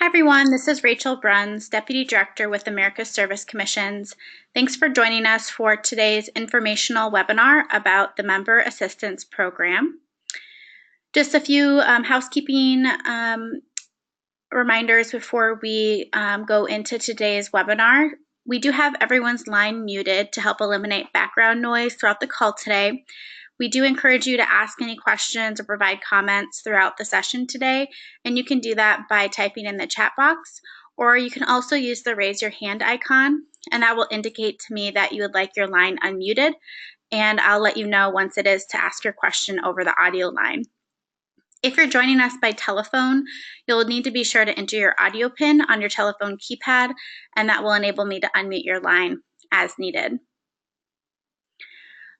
Hi, everyone. This is Rachel Bruns, Deputy Director with America's Service Commissions. Thanks for joining us for today's informational webinar about the Member Assistance Program. Just a few housekeeping reminders before we go into today's webinar. We do have everyone's line muted to help eliminate background noise throughout the call today. We do encourage you to ask any questions or provide comments throughout the session today, and you can do that by typing in the chat box, or you can also use the raise your hand icon, and that will indicate to me that you would like your line unmuted, and I'll let you know once it is to ask your question over the audio line. If you're joining us by telephone, you'll need to be sure to enter your audio pin on your telephone keypad, and that will enable me to unmute your line as needed.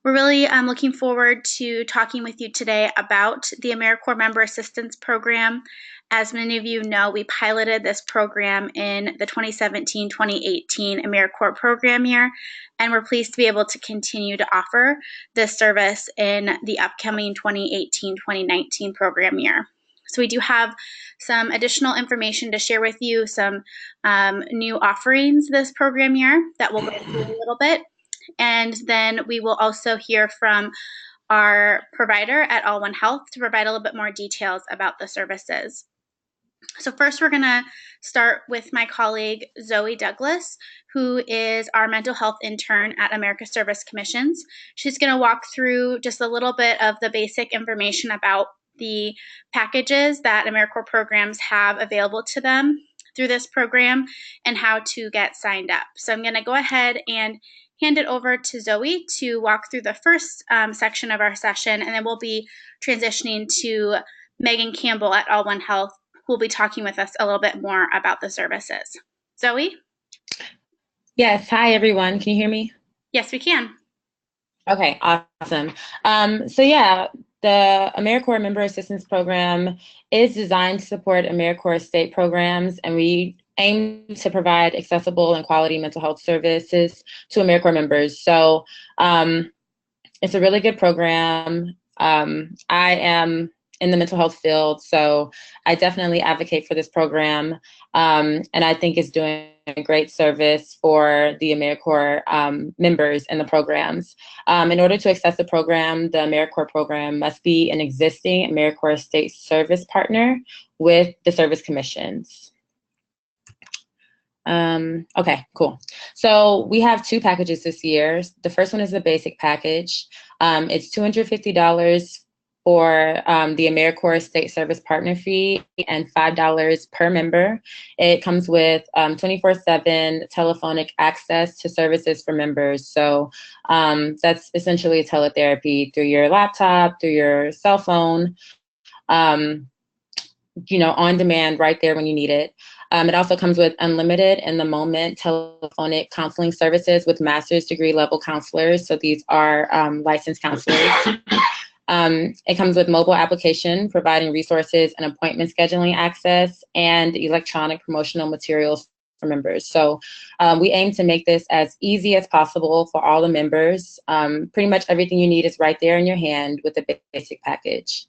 We're really looking forward to talking with you today about the AmeriCorps Member Assistance Program. As many of you know, we piloted this program in the 2017-2018 AmeriCorps program year, and we're pleased to be able to continue to offer this service in the upcoming 2018-2019 program year. So we do have some additional information to share with you, some new offerings this program year that we'll go through a little bit. And then we will also hear from our provider at All One Health to provide a little bit more details about the services. So first, we're going to start with my colleague, Zoe Douglas, who is our mental health intern at America's Service Commissions. She's going to walk through just a little bit of the basic information about the packages that AmeriCorps programs have available to them through this program and how to get signed up. So I'm going to go ahead and hand it over to Zoe to walk through the first section of our session, and then we'll be transitioning to Megan Campbell at All One Health, who will be talking with us a little bit more about the services. Zoe? Yes. Hi, everyone. Can you hear me? Yes, we can. Okay, awesome. The AmeriCorps Member Assistance Program is designed to support AmeriCorps state programs, and we aim to provide accessible and quality mental health services to AmeriCorps members. So it's a really good program. I am in the mental health field, so I definitely advocate for this program, and I think it's doing a great service for the AmeriCorps members in the programs. In order to access the program, the AmeriCorps program must be an existing AmeriCorps state service partner with the service commissions. Okay, cool. So we have two packages this year. The first one is the basic package. It's $250 for the AmeriCorps State Service Partner fee and $5 per member. It comes with 24/7 telephonic access to services for members. So that's essentially teletherapy through your laptop, through your cell phone, on demand right there when you need it. It also comes with unlimited in-the-moment telephonic counseling services with master's degree level counselors. So these are licensed counselors. It comes with mobile application, providing resources and appointment scheduling access, and electronic promotional materials for members. So we aim to make this as easy as possible for all the members. Pretty much everything you need is right there in your hand with the basic package.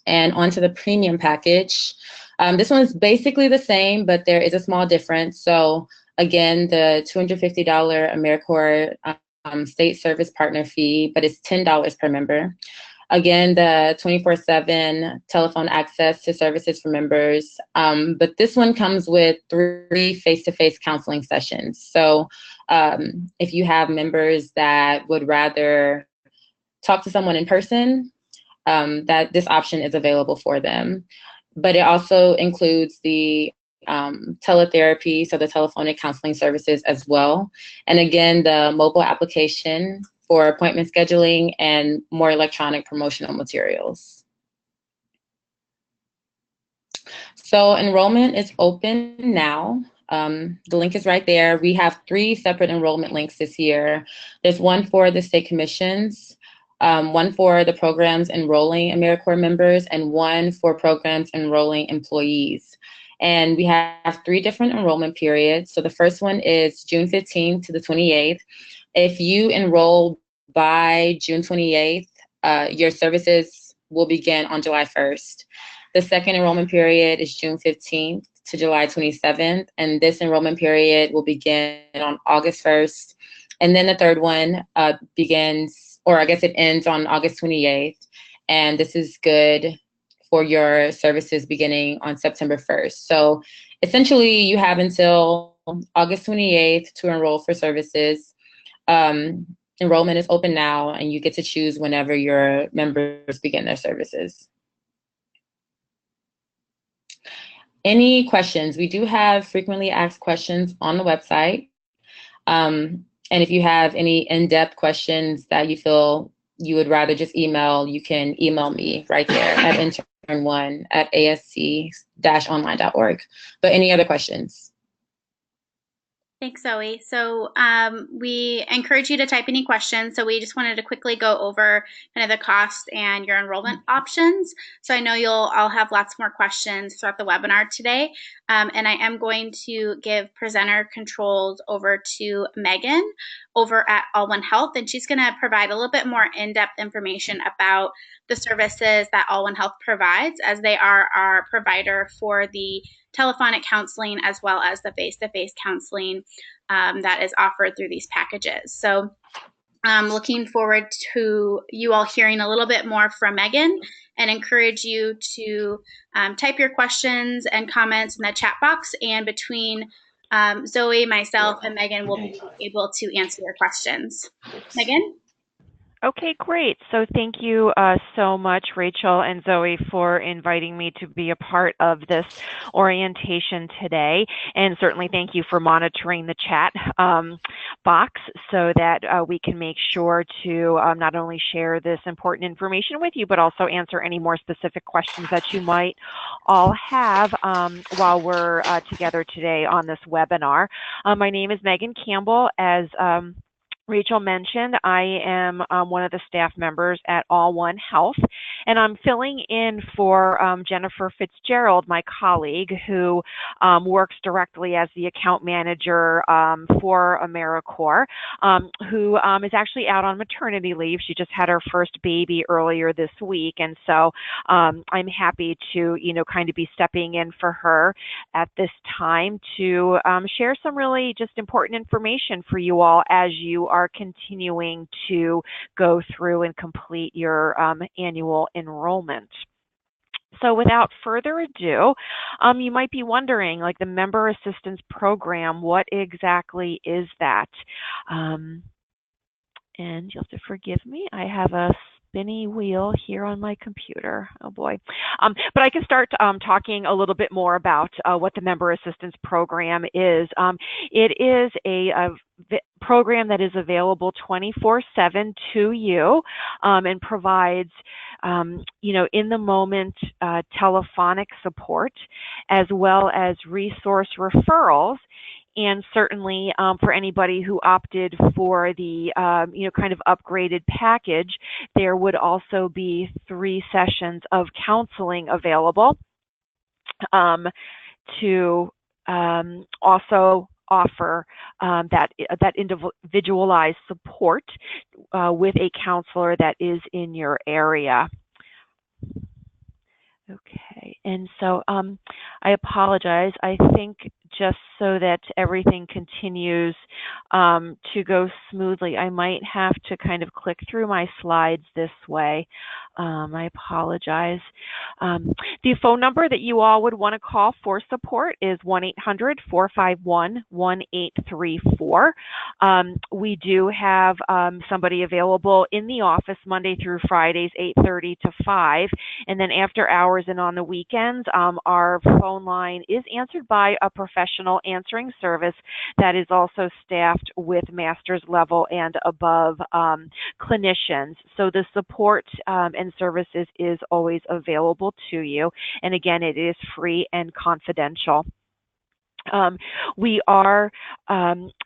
And onto the premium package. This one is basically the same, but there is a small difference. So again, the $250 AmeriCorps state service partner fee, but it's $10 per member. Again, the 24/7 telephone access to services for members. But this one comes with 3 face-to-face counseling sessions. So if you have members that would rather talk to someone in person, that this option is available for them. But it also includes the teletherapy, so the telephonic counseling services as well. And again, the mobile application for appointment scheduling and more electronic promotional materials. So enrollment is open now. The link is right there. We have 3 separate enrollment links this year. There's one for the state commissions, one for the programs enrolling AmeriCorps members, and one for programs enrolling employees. And we have 3 different enrollment periods. So the first one is June 15th to the 28th. If you enroll by June 28th, your services will begin on July 1st. The second enrollment period is June 15th to July 27th. And this enrollment period will begin on August 1st. And then the third one begins, or I guess it ends on August 28th. And this is good for your services beginning on September 1st. So essentially, you have until August 28th to enroll for services. Enrollment is open now, and you get to choose whenever your members begin their services. Any questions? We do have frequently asked questions on the website. And if you have any in-depth questions that you feel you would rather just email, you can email me right there at intern1@asc-online.org. But any other questions? Thanks, Zoe. So we encourage you to type any questions. So we just wanted to quickly go over kind of the cost and your enrollment options. So I know you'll all have lots more questions throughout the webinar today. And I am going to give presenter controls over to Megan over at All One Health. And she's going to provide a little bit more in-depth information about the services that All One Health provides, as they are our provider for the telephonic counseling as well as the face-to-face counseling that is offered through these packages. So I'm looking forward to you all hearing a little bit more from Megan, and encourage you to type your questions and comments in the chat box, and between Zoe, myself, and Megan will be able to answer your questions. Megan? Okay, great. So thank you so much, Rachel and Zoe, for inviting me to be a part of this orientation today. And certainly thank you for monitoring the chat box so that we can make sure to not only share this important information with you, but also answer any more specific questions that you might all have while we're together today on this webinar. My name is Megan Campbell. As Rachel mentioned, I am one of the staff members at All One Health, and I'm filling in for Jennifer Fitzgerald, my colleague, who works directly as the account manager for AmeriCorps, who is actually out on maternity leave. She just had her first baby earlier this week, and so I'm happy to, kind of be stepping in for her at this time to share some really just important information for you all as you are continuing to go through and complete your annual enrollment. So without further ado, you might be wondering, like, the Member Assistance Program, what exactly is that? And you'll have to forgive me, I have a spinny wheel here on my computer. Oh boy. But I can start talking a little bit more about what the Member Assistance Program is. It is a program that is available 24/7 to you and provides in the moment telephonic support, as well as resource referrals. And certainly for anybody who opted for the kind of upgraded package, there would also be 3 sessions of counseling available to also offer that individualized support with a counselor that is in your area. Okay, and so I apologize. I think just so that everything continues to go smoothly, I might have to kind of click through my slides this way. I apologize. The phone number that you all would want to call for support is 1-800-451-1834. We do have somebody available in the office Monday through Fridays, 8:30 to 5. And then after hours and on the weekends, our phone line is answered by a professional answering service that is also staffed with master's level and above clinicians. So the support and services is always available to you. And again, it is free and confidential. We are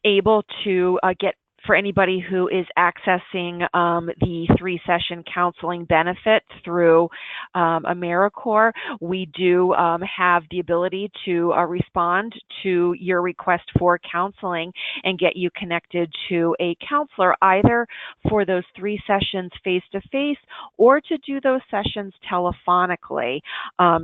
able to get for anybody who is accessing the 3-session counseling benefit through AmeriCorps, we do have the ability to respond to your request for counseling and get you connected to a counselor, either for those 3 sessions face-to-face or to do those sessions telephonically.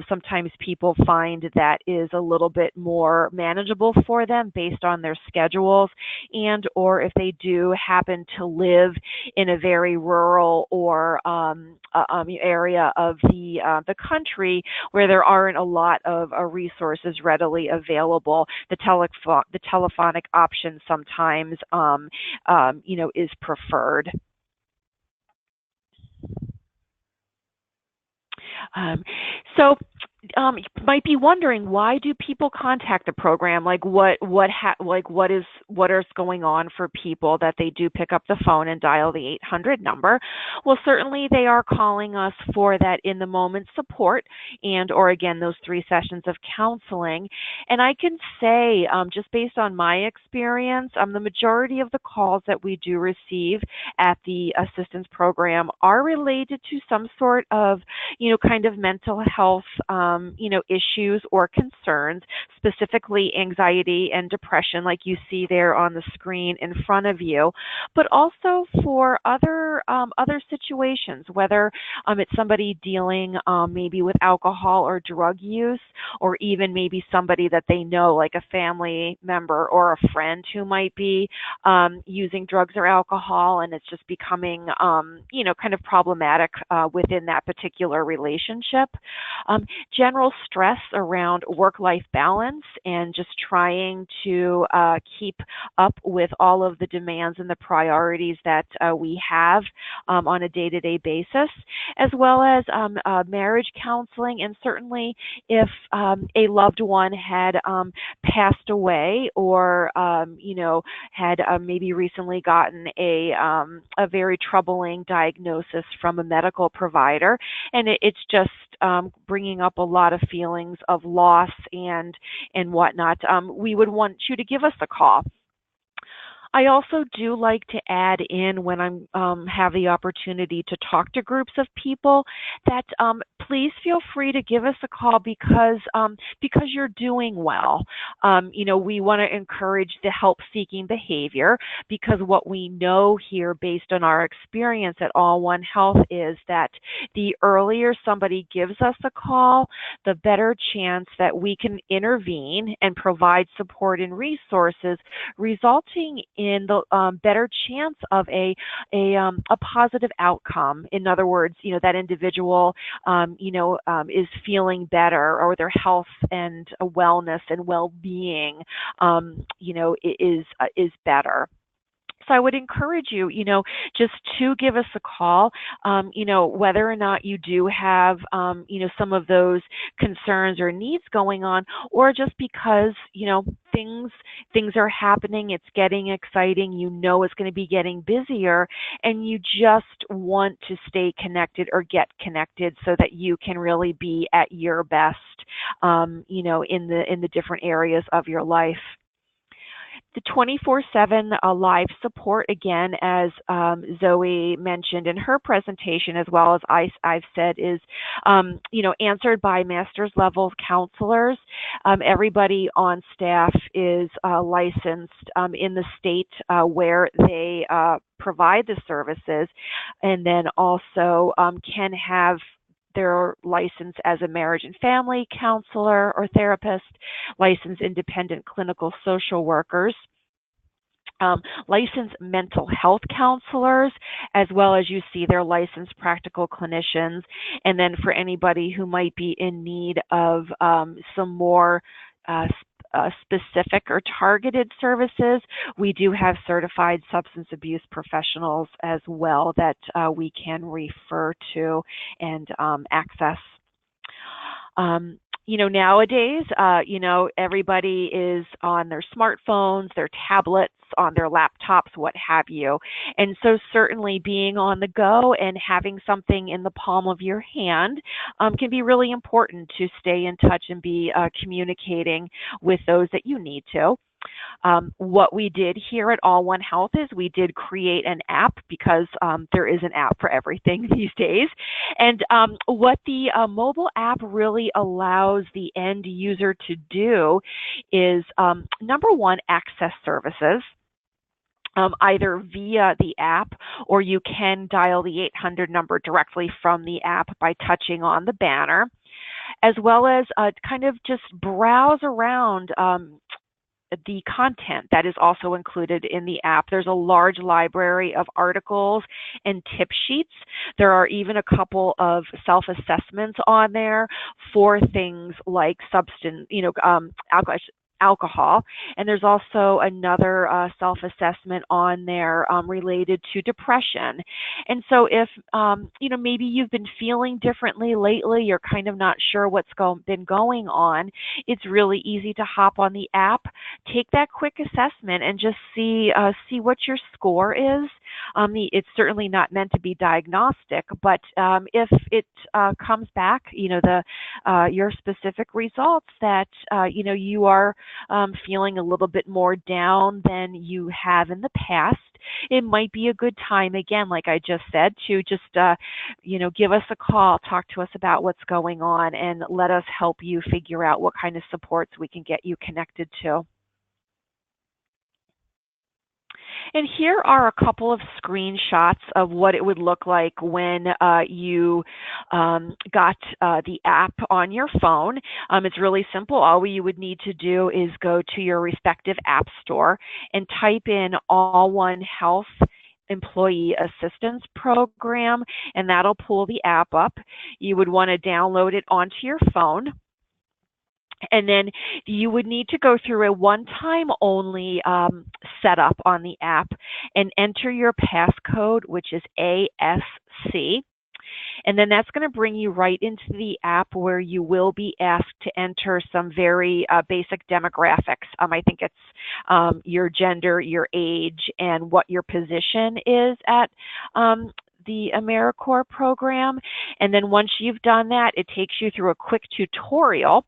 Sometimes people find that is a little bit more manageable for them based on their schedules, and or if they do happen to live in a very rural or area of the country where there aren't a lot of resources readily available. The telephonic option sometimes is preferred. So you might be wondering, why do people contact the program? Like what is going on for people that they do pick up the phone and dial the 800 number? Well, certainly they are calling us for that in the moment support and or again those 3 sessions of counseling. And I can say, just based on my experience, the majority of the calls that we do receive at the assistance program are related to some sort of kind of mental health issues or concerns, specifically anxiety and depression, like you see there on the screen in front of you, but also for other situations, whether it's somebody dealing maybe with alcohol or drug use, or even maybe somebody that they know, like a family member or a friend who might be using drugs or alcohol, and it's just becoming kind of problematic within that particular relationship. General stress around work-life balance and just trying to keep up with all of the demands and the priorities that we have on a day-to-day basis, as well as marriage counseling, and certainly if a loved one had passed away or had maybe recently gotten a very troubling diagnosis from a medical provider, and it's just bringing up a lot of feelings of loss and whatnot, we would want you to give us a call. I also do like to add in, when I have the opportunity to talk to groups of people, that please feel free to give us a call because you're doing well. We want to encourage the help-seeking behavior, because what we know here based on our experience at All One Health is that the earlier somebody gives us a call, the better chance that we can intervene and provide support and resources, resulting in the better chance of a positive outcome. In other words, that individual is feeling better, or their health and wellness and well-being is better. So I would encourage you, just to give us a call, whether or not you do have, some of those concerns or needs going on, or just because, things are happening, it's getting exciting, it's going to be getting busier, and you just want to stay connected or get connected so that you can really be at your best, in the different areas of your life. The 24/7 live support, again, as Zoe mentioned in her presentation, as well as I've said, is answered by master's level counselors. Everybody on staff is licensed in the state where they provide the services, and then also can have their license as a marriage and family counselor or therapist, licensed independent clinical social workers, licensed mental health counselors, as well as you see their licensed practical clinicians. And then for anybody who might be in need of some more specific or targeted services, we do have certified substance abuse professionals as well that we can refer to and access. Nowadays, everybody is on their smartphones, their tablets, on their laptops, what have you. And so certainly being on the go and having something in the palm of your hand can be really important to stay in touch and be communicating with those that you need to. What we did here at All One Health is we did create an app because there is an app for everything these days. And what the mobile app really allows the end user to do is, number one, access services. Either via the app, or you can dial the 800 number directly from the app by touching on the banner, as well as kind of just browse around the content that is also included in the app. There's a large library of articles and tip sheets. There are even a couple of self-assessments on there for things like alcohol. And there's also another self-assessment on there related to depression. And so if, maybe you've been feeling differently lately, you're kind of not sure what's been going on, it's really easy to hop on the app, take that quick assessment, and just see what your score is. It's certainly not meant to be diagnostic, but if it comes back, your specific results that, you are feeling a little bit more down than you have in the past, it might be a good time, again, like I just said, to just, give us a call, talk to us about what's going on, and let us help you figure out what kind of supports we can get you connected to. And here are a couple of screenshots of what it would look like when you got the app on your phone. It's really simple. All you would need to do is go to your respective app store and type in All One Health Employee Assistance Program, and that'll pull the app up. You would want to download it onto your phone. And then you would need to go through a one-time only setup on the app and enter your passcode, which is ASC. And then that's going to bring you right into the app where you will be asked to enter some very basic demographics. I think it's your gender, your age, and what your position is at the AmeriCorps program. And then once you've done that, it takes you through a quick tutorial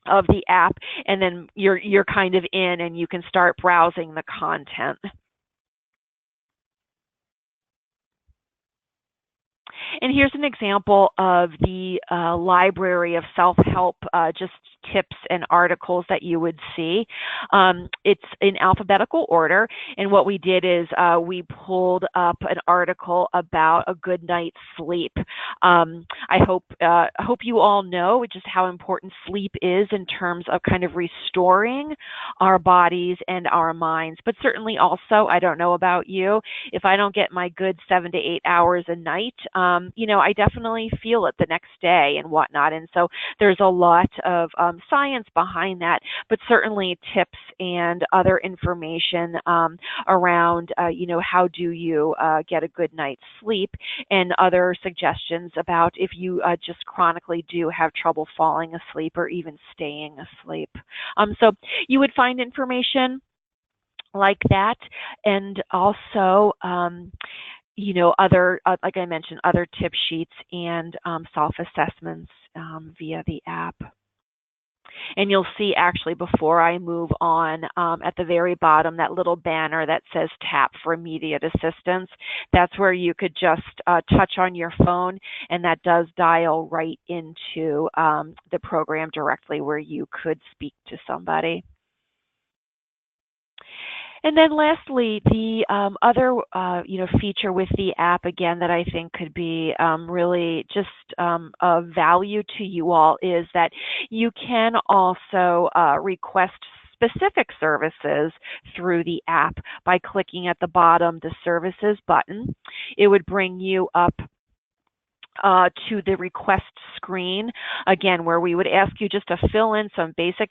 of the app, and then you're kind of in, and you can start browsing the content. And here's an example of the library of self-help, just tips and articles that you would see. It's in alphabetical order, and what we did is we pulled up an article about a good night's sleep. I hope you all know just how important sleep is in terms of kind of restoring our bodies and our minds. But certainly also, I don't know about you, if I don't get my good 7 to 8 hours a night, I definitely feel it the next day and whatnot. And so there's a lot of science behind that, but certainly tips and other information around, how do you get a good night's sleep, and other suggestions about if you just chronically do have trouble falling asleep or even staying asleep. So you would find information like that, and also other, like I mentioned, other tip sheets and self-assessments via the app. And you'll see, actually, before I move on, at the very bottom, that little banner that says tap for immediate assistance. That's where you could just touch on your phone, and that does dial right into the program directly where you could speak to somebody. And then lastly, the other feature with the app, again, that I think could be really just of value to you all is that you can also request specific services through the app by clicking at the bottom, the services button. It would bring you up to the request screen, again, where we would ask you just to fill in some basic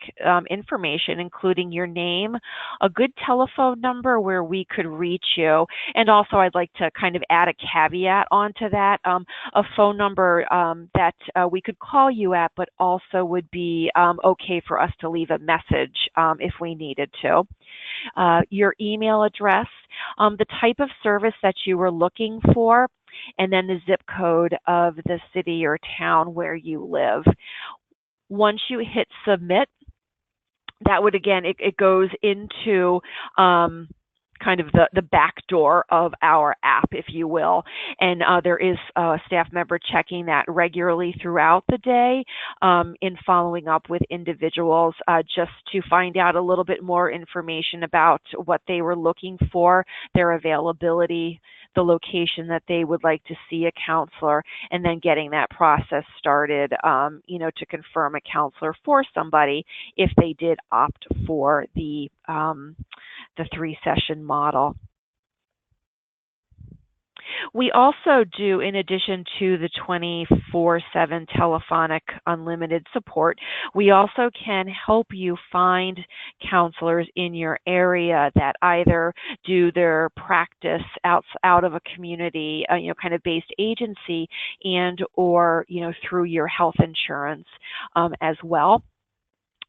information, including your name, a good telephone number where we could reach you, and also I'd like to kind of add a caveat onto that, a phone number that we could call you at, but also would be okay for us to leave a message if we needed to. Your email address, the type of service that you were looking for, and then the zip code of the city or town where you live. Once you hit submit, that would, again, it goes into kind of the back door of our app, if you will. And there is a staff member checking that regularly throughout the day in following up with individuals just to find out a little bit more information about what they were looking for, their availability, the location that they would like to see a counselor, and then getting that process started, to confirm a counselor for somebody if they did opt for the 3-session model. We also do, in addition to the 24/7 telephonic unlimited support, we also can help you find counselors in your area that either do their practice out of a community, kind of based agency, and or through your health insurance as well.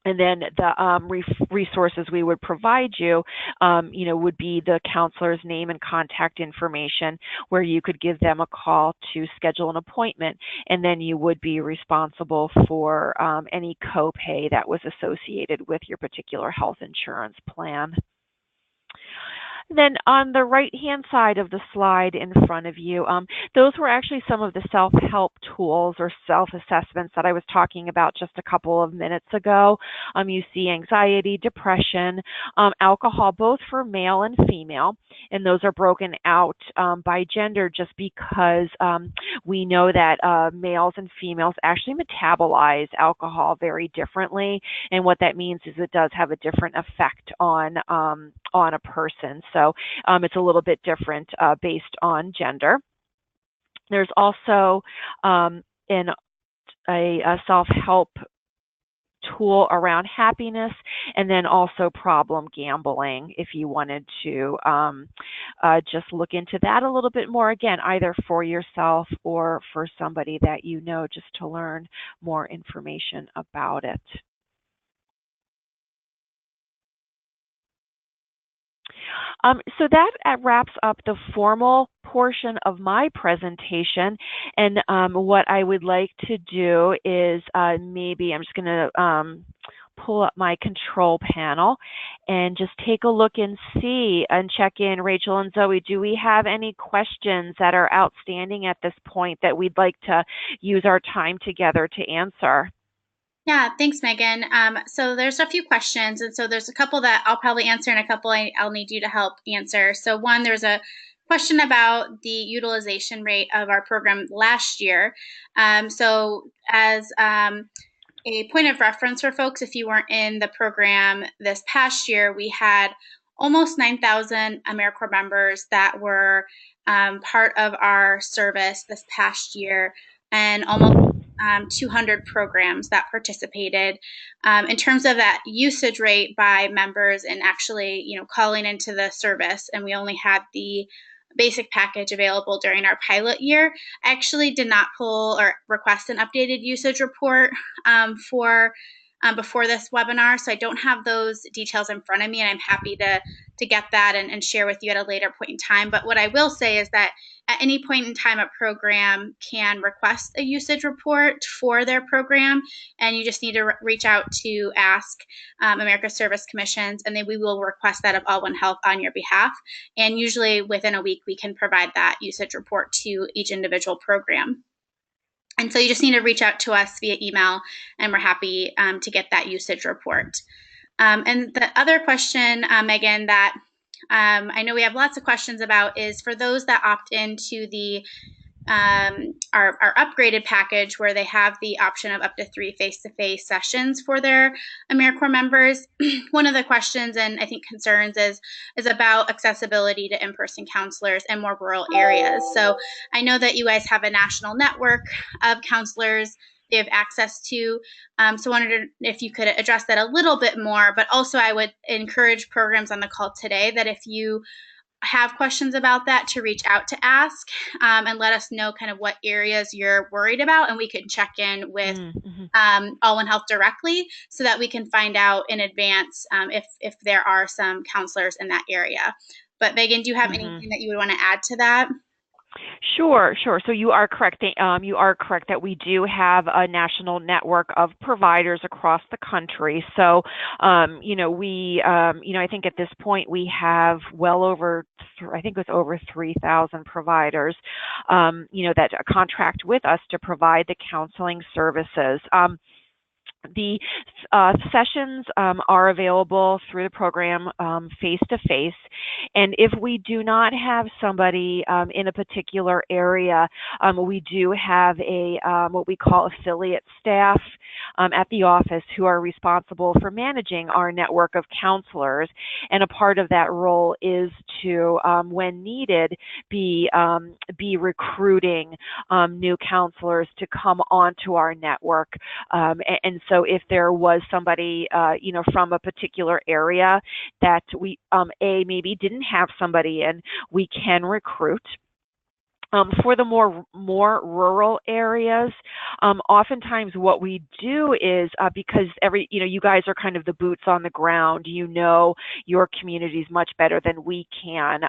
And then the resources we would provide you, would be the counselor's name and contact information, where you could give them a call to schedule an appointment, and then you would be responsible for any copay that was associated with your particular health insurance plan. Then on the right-hand side of the slide in front of you, those were actually some of the self-help tools or self-assessments that I was talking about just a couple of minutes ago. You see anxiety, depression, alcohol, both for male and female, and those are broken out by gender just because we know that males and females actually metabolize alcohol very differently, and what that means is it does have a different effect on a person. So it's a little bit different based on gender. There's also a self-help tool around happiness, and then also problem gambling, if you wanted to just look into that a little bit more, again, either for yourself or for somebody that you know, just to learn more information about it. So that wraps up the formal portion of my presentation. And what I would like to do is maybe I'm just going to pull up my control panel and just take a look and see and check in. Rachel and Zoe, do we have any questions that are outstanding at this point that we'd like to use our time together to answer? Yeah, thanks, Megan. So there's a few questions, and so there's a couple that I'll probably answer and a couple I'll need you to help answer. So one, there's a question about the utilization rate of our program last year. So as a point of reference for folks, if you weren't in the program this past year, we had almost 9,000 AmeriCorps members that were part of our service this past year, and almost 200 programs that participated. In terms of that usage rate by members and actually, calling into the service, and we only had the basic package available during our pilot year. I actually did not pull or request an updated usage report for before this webinar, so I don't have those details in front of me, and I'm happy to get that and share with you at a later point in time. But what I will say is that at any point in time, a program can request a usage report for their program, and you just need to reach out to ask America's Service Commissions, and then we will request that of All One Health on your behalf. And usually within a week, we can provide that usage report to each individual program. And so you just need to reach out to us via email, and we're happy to get that usage report. And the other question, Megan, that I know we have lots of questions about is for those that opt into the our upgraded package, where they have the option of up to 3 face-to-face sessions for their AmeriCorps members. One of the questions and I think concerns is about accessibility to in-person counselors in more rural areas. So I know that you guys have a national network of counselors they have access to. So I wondered if you could address that a little bit more, but also I would encourage programs on the call today that if you have questions about that, to reach out to ask and let us know kind of what areas you're worried about, and we can check in with All One Health directly so that we can find out in advance if there are some counselors in that area. But Megan, do you have anything that you would want to add to that? Sure, sure. So you are correct. You are correct that we do have a national network of providers across the country. So, I think at this point we have well over, I think it was over 3,000 providers, that contract with us to provide the counseling services. The sessions are available through the program face to face, and if we do not have somebody in a particular area, we do have a what we call affiliate staff at the office who are responsible for managing our network of counselors, and a part of that role is to, when needed, be recruiting new counselors to come onto our network, and so if there was somebody, from a particular area that we, maybe didn't have somebody in, we can recruit. For the more rural areas, oftentimes what we do is, because you guys are kind of the boots on the ground, your communities much better than we can,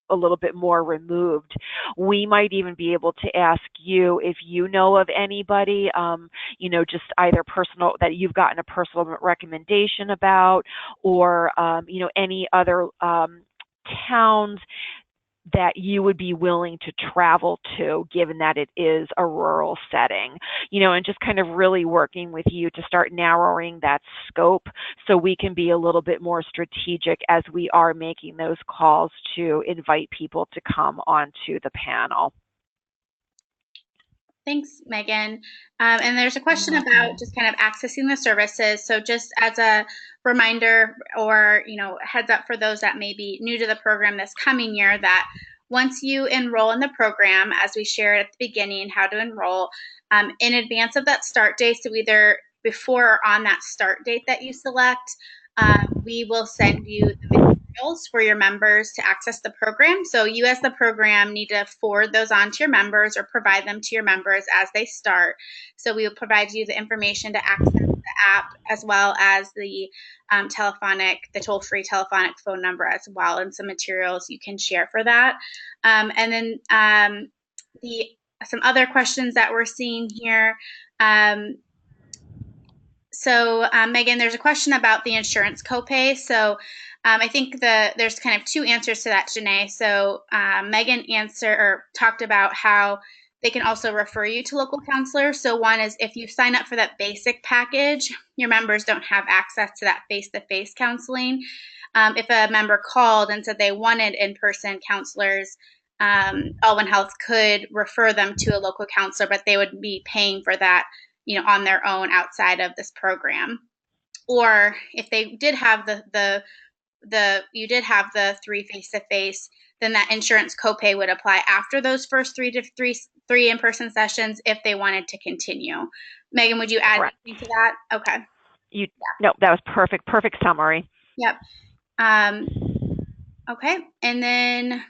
a little bit more removed. We might even be able to ask you if you know of anybody, just either personal, that you've gotten a personal recommendation about, or, any other towns that you would be willing to travel to, given that it is a rural setting, and just kind of really working with you to start narrowing that scope so we can be a little bit more strategic as we are making those calls to invite people to come onto the panel. Thanks, Megan. And there's a question about just kind of accessing the services. So just as a reminder, or heads up for those that may be new to the program this coming year, that once you enroll in the program, as we shared at the beginning, how to enroll, in advance of that start date, so either before or on that start date that you select, we will send you the materials for your members to access the program. So you, as the program, need to forward those on to your members or provide them to your members as they start. So we will provide you the information to access the app, as well as the toll-free telephonic phone number as well, and some materials you can share for that. And then some other questions that we're seeing here. Megan, there's a question about the insurance copay. So I think there's kind of two answers to that, Janae. So Megan talked about how they can also refer you to local counselors. So one is, if you sign up for that basic package, your members don't have access to that face-to-face counseling. If a member called and said they wanted in-person counselors, Allwyn Health could refer them to a local counselor, but they would be paying for that on their own outside of this program. Or if they did have you did have the 3 face-to-face, then that insurance copay would apply after those first three in-person sessions if they wanted to continue. Megan, would you add anything to that? Okay. No, that was perfect summary. Yep. Okay, and then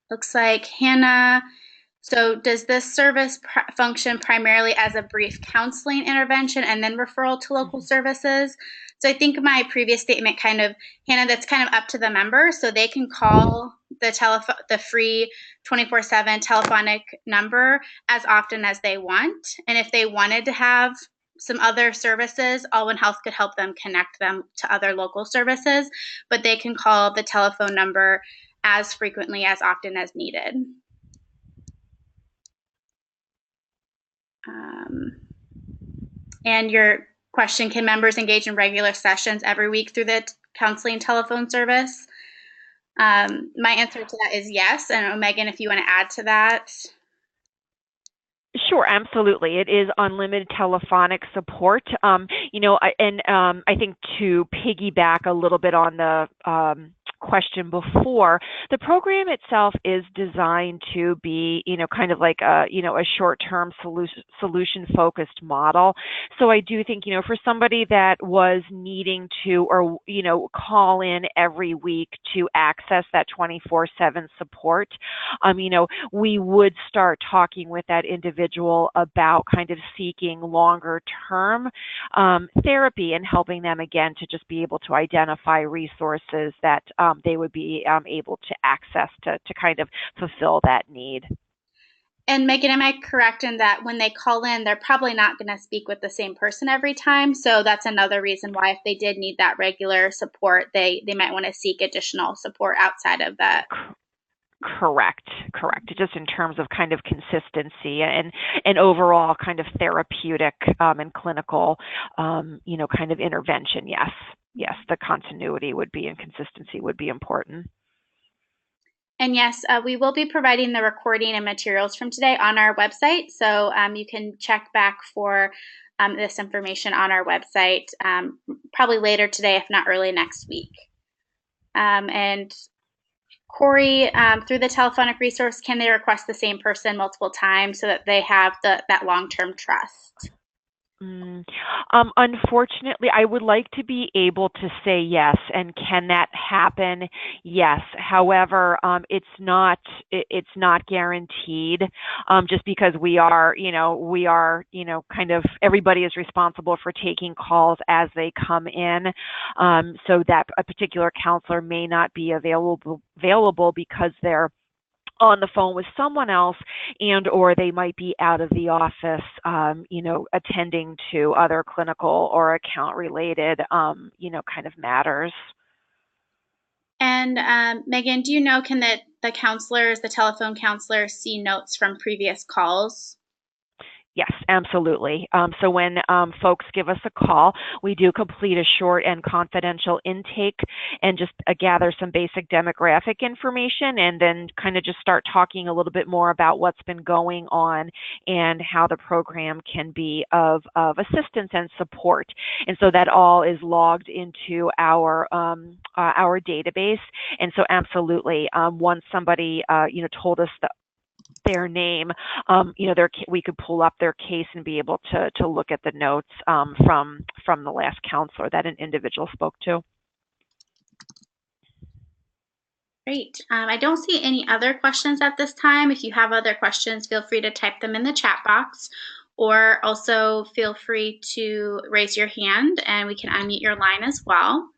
looks like Hannah. So does this service function primarily as a brief counseling intervention and then referral to local services? So I think my previous statement Hannah, that's kind of up to the member. So they can call the free 24/7 telephonic number as often as they want. And if they wanted to have some other services, Allwyn Health could help them connect them to other local services, but they can call the telephone number as frequently, as often as needed. And your question, can members engage in regular sessions every week through the counseling telephone service? My answer to that is yes. And Megan, if you want to add to that. Sure, absolutely. It is unlimited telephonic support. I think to piggyback a little bit on the question before, the program itself is designed to be, kind of like a short-term solution-focused model. So I do think, for somebody that was needing to, or, call in every week to access that 24/7 support, we would start talking with that individual about kind of seeking longer-term therapy and helping them, again, to just be able to identify resources that they would be able to access to kind of fulfill that need. And Megan, am I correct in that when they call in, they're probably not going to speak with the same person every time? So that's another reason why if they did need that regular support, they might want to seek additional support outside of that. Correct. Just in terms of kind of consistency and overall kind of therapeutic and clinical, kind of intervention. Yes, the continuity would be and consistency would be important. And yes, we will be providing the recording and materials from today on our website. So you can check back for this information on our website probably later today, if not early next week. And Corey, through the telephonic resource, can they request the same person multiple times so that they have that long-term trust? Unfortunately, I would like to be able to say yes, and can that happen? Yes. However, it's not guaranteed. Just because we are, kind of everybody is responsible for taking calls as they come in. So that a particular counselor may not be available because they're on the phone with someone else and or they might be out of the office attending to other clinical or account related kind of matters. And Megan, do you know, can the counselors, the telephone counselors, see notes from previous calls? Yes, absolutely. So when folks give us a call, we do complete a short and confidential intake and just gather some basic demographic information and then kind of just start talking a little bit more about what's been going on and how the program can be of assistance and support. And so that all is logged into our database. And so absolutely, once somebody told us their name, we could pull up their case and be able to look at the notes from the last counselor that an individual spoke to. Great. I don't see any other questions at this time. If you have other questions, feel free to type them in the chat box, or also feel free to raise your hand and we can unmute your line as well.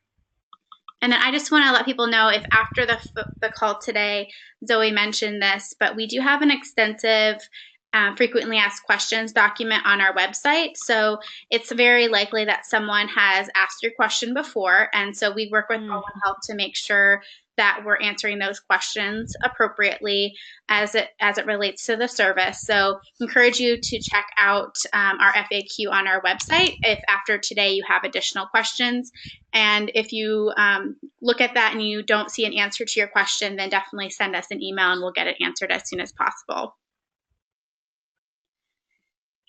And then I just want to let people know, if after the call today, Zoe mentioned this, but we do have an extensive frequently asked questions document on our website. So it's very likely that someone has asked your question before. And so we work with All One Health to make sure that we're answering those questions appropriately as it relates to the service. So encourage you to check out our FAQ on our website if after today you have additional questions. And if you look at that and you don't see an answer to your question, then definitely send us an email and we'll get it answered as soon as possible.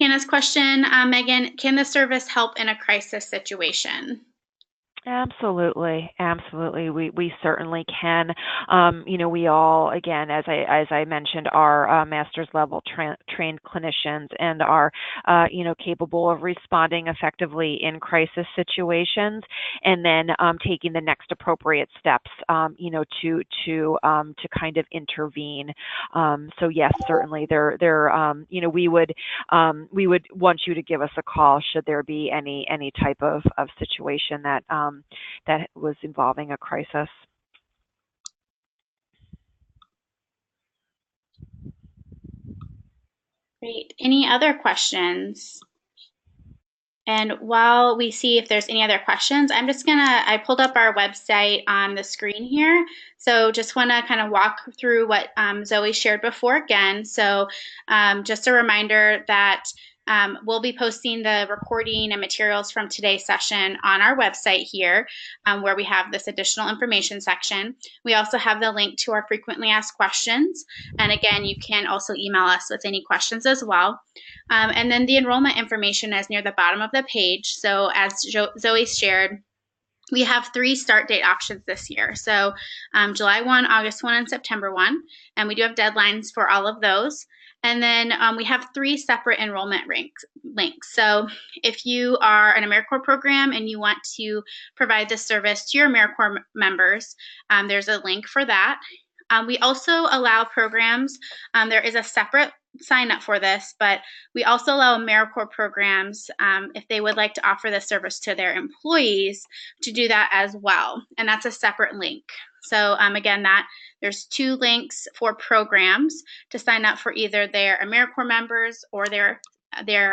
Hannah's question, Megan, can the service help in a crisis situation? Absolutely. We certainly can. We all, again, as I mentioned, are master's level trained clinicians and are, capable of responding effectively in crisis situations, and then taking the next appropriate steps, to kind of intervene. So yes, certainly, we would want you to give us a call should there be any type of situation that was involving a crisis. Great. Any other questions? And while we see if there's any other questions, I pulled up our website on the screen here. So just want to kind of walk through what Zoe shared before again. So just a reminder that we'll be posting the recording and materials from today's session on our website here, where we have this additional information section. We also have the link to our frequently asked questions. And again, you can also email us with any questions as well. And then the enrollment information is near the bottom of the page. So as Zoe shared, we have 3 start date options this year. So July 1, August 1, and September 1. And we do have deadlines for all of those. And then we have 3 separate enrollment links. So if you are an AmeriCorps program and you want to provide this service to your AmeriCorps members, there's a link for that. We also allow programs, there is a separate sign up for this, but we also allow AmeriCorps programs, if they would like to offer this service to their employees, to do that as well. And that's a separate link. So again, there's 2 links for programs to sign up for either their AmeriCorps members or their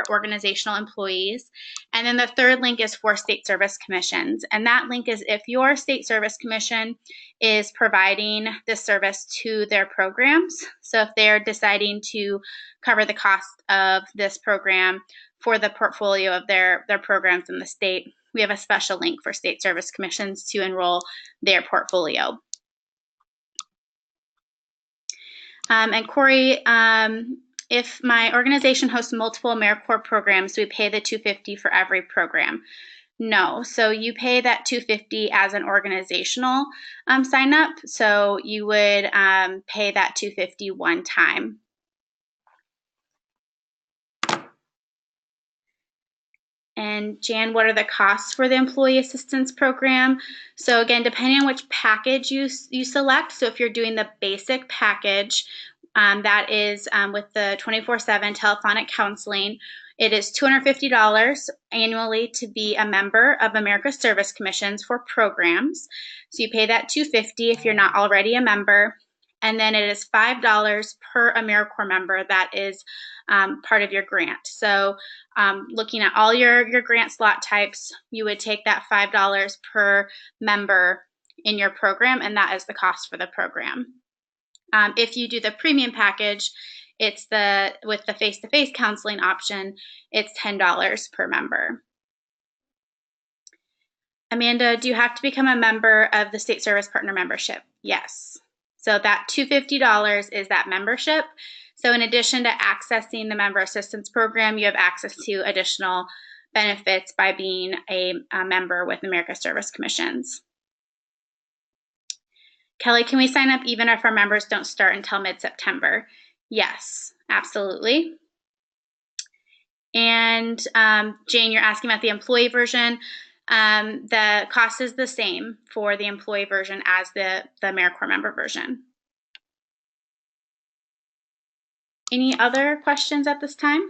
organizational employees. And then the third link is for state service commissions. And that link is if your state service commission is providing this service to their programs. So if they're deciding to cover the cost of this program for the portfolio of their programs in the state, we have a special link for state service commissions to enroll their portfolio. And Corey, if my organization hosts multiple AmeriCorps programs, we pay the $250 for every program. No, so you pay that $250 as an organizational sign up. So you would pay that $250 one time. And Jan, what are the costs for the employee assistance program? So again, depending on which package you select, so if you're doing the basic package, that is with the 24/7 telephonic counseling, it is $250 annually to be a member of America's Service Commissions for programs. So you pay that $250 if you're not already a member. And then it is $5 per AmeriCorps member that is part of your grant. So looking at all your grant slot types, you would take that $5 per member in your program, and that is the cost for the program. If you do the premium package, it's with the face-to-face counseling option, it's $10 per member. Amanda, do you have to become a member of the State Service Partner membership? Yes. So that $250 is that membership. So in addition to accessing the member assistance program, you have access to additional benefits by being a member with America's Service Commissions. Kelly, can we sign up even if our members don't start until mid-September? Yes, absolutely. And Jane, you're asking about the employee version. The cost is the same for the employee version as the AmeriCorps member version. Any other questions at this time?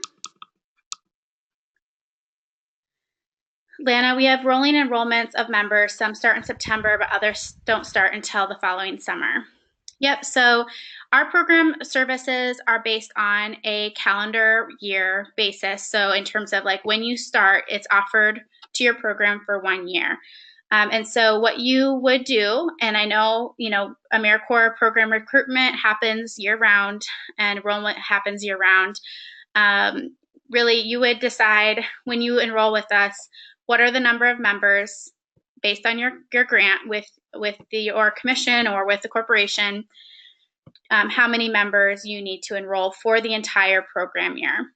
Lana, we have rolling enrollments of members. Some start in September, but others don't start until the following summer. Yep, so our program services are based on a calendar year basis. So in terms of like when you start, it's offered to your program for 1 year. And so what you would do, and I know, AmeriCorps program recruitment happens year round and enrollment happens year round. Really, you would decide when you enroll with us, what are the number of members based on your grant with your commission or with the corporation, how many members you need to enroll for the entire program year.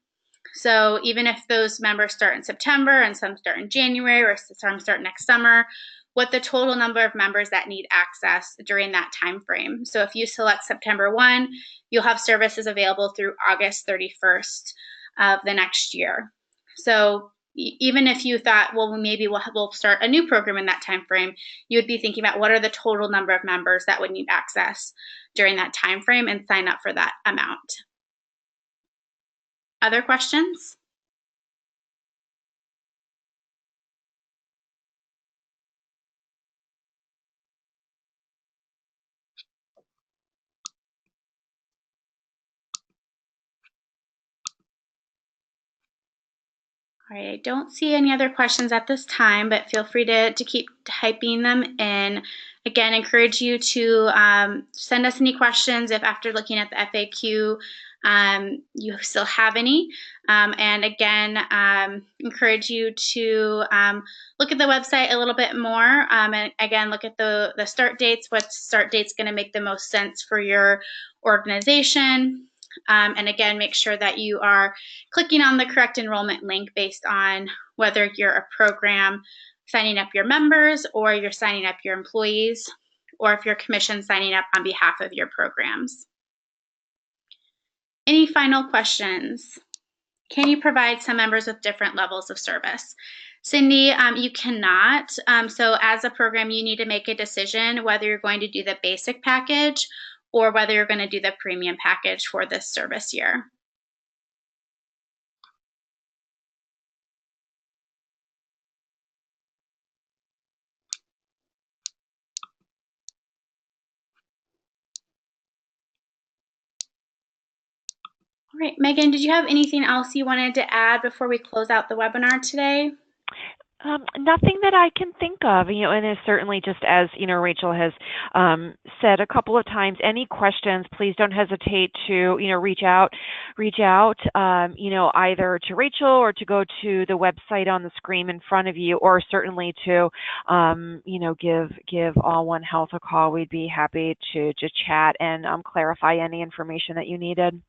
So even if those members start in September and some start in January or some start next summer, what the total number of members that need access during that time frame. So if you select September 1, you'll have services available through August 31st of the next year. So even if you thought, well, maybe we'll start a new program in that time frame, you would be thinking about what are the total number of members that would need access during that time frame and sign up for that amount. Other questions? All right, I don't see any other questions at this time, but feel free to keep typing them in. Again, encourage you to send us any questions if after looking at the FAQ you still have any. And again, encourage you to look at the website a little bit more. And again, look at the start dates. What start date's going to make the most sense for your organization? And again, make sure that you are clicking on the correct enrollment link based on whether you're a program signing up your members or you're signing up your employees, or if you're commission signing up on behalf of your programs. Any final questions? Can you provide some members with different levels of service? Cindy, you cannot. So as a program, you need to make a decision whether you're going to do the basic package or whether you're going to do the premium package for this service year. All right, Megan, did you have anything else you wanted to add before we close out the webinar today? Nothing that I can think of, and it's certainly just as, Rachel has said a couple of times, any questions, please don't hesitate to, reach out, either to Rachel or to go to the website on the screen in front of you, or certainly to, give All One Health a call. We'd be happy to just chat and clarify any information that you needed.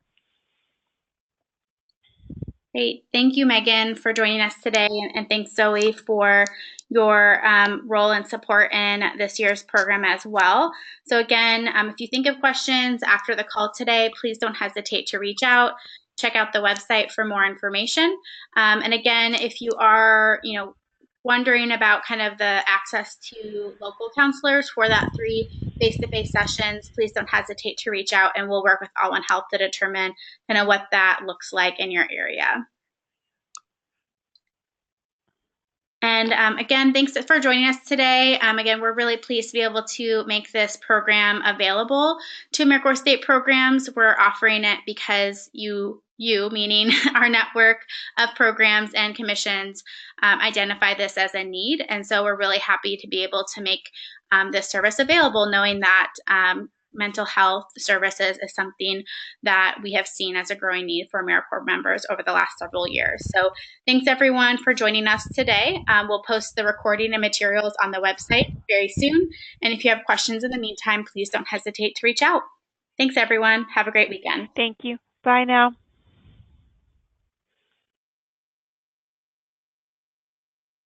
Great. Thank you, Megan, for joining us today. And thanks, Zoe, for your role and support in this year's program as well. So again, if you think of questions after the call today, please don't hesitate to reach out. Check out the website for more information. And again, if you are, wondering about kind of the access to local counselors for that 3 face-to-face sessions, please don't hesitate to reach out, and we'll work with All One Health to determine kind of what that looks like in your area. And again, thanks for joining us today. Again, we're really pleased to be able to make this program available to AmeriCorps state programs. We're offering it because you meaning our network of programs and commissions, identify this as a need. And so we're really happy to be able to make this service available, knowing that mental health services is something that we have seen as a growing need for AmeriCorps members over the last several years. So thanks everyone for joining us today. We'll post the recording and materials on the website very soon. And if you have questions in the meantime, please don't hesitate to reach out. Thanks everyone. Have a great weekend. Thank you. Bye now.